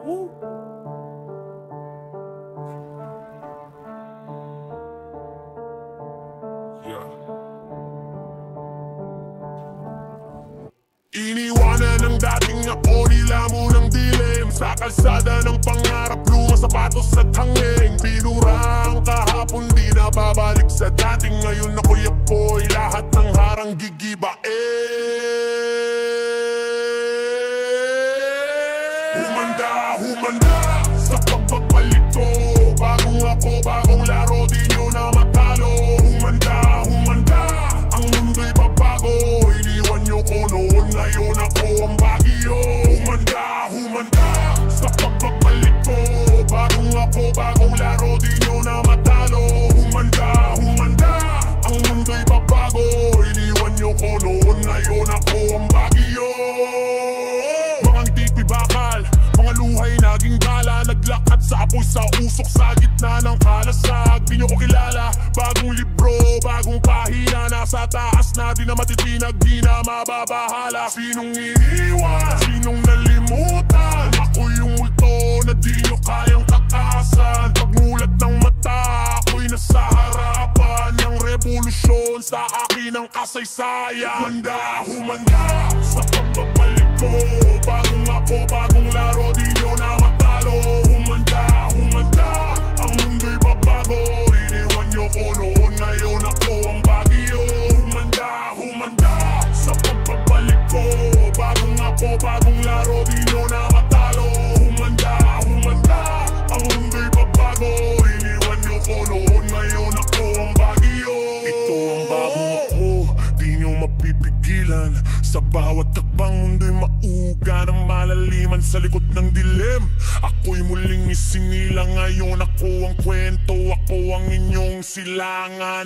Iniwanan ng dating ako, nila mo ng dilim. Sa kalsada ng pangarap, luma sapatos at hangin. Binurang kahapon, di na babalik sa dating. Ngayon ako'y apoy, lahat ng harang gigibain. Humanda sa pagbabalik ko. Bagong ako, bagong laro, di nyo na matalo. Humanda, ang mundo'y babago. Iniwan nyo ko noon, ngayon ako ang bagyo. Humanda sa pagbabalik ko. Bagong ako, bagong laro, di nyo na matalo. Humanda, ang mundo'y babago. Iniwan nyo ko noon, ngayon ako ang bagyo. Mga ngiti bakal, mga luhay naging gala. Naglakad sa apoy sa usok, sa gitna ng kalasag. Di nyo ko kilala, bagong libro, bagong pahina. Nasa taas na, di na matitinag, di na mababahala. Sinong iniwan, sinong nalimutan? Ako yung multo na di nyo kayang takasan. Pagmulat ng mata, ako'y nasa harapan ng revolusyon. Sa akin ang kasaysayan. Humanda sa pagbabalik ko. Bagong ako, bagong laro, di nyo na matalo. Humanda, ang mundo'y babago. Iniwan nyo ko noon, ngayon ako ang bagyo. Humanda, sa pagbabalik ko. Bagong ako, bagong laro, di nyo na matalo. Humanda, ang mundo'y babago. Iniwan nyo ko noon, ngayon ako ang bagyo. Ito ang bagong ako, di nyo mapipigilan. Sa bawat takbang mundo'y mauga ng malaliman. Sa likod ng dilim, ako'y muling isinilang. Ngayon ako ang kwento, ako ang inyong silangan.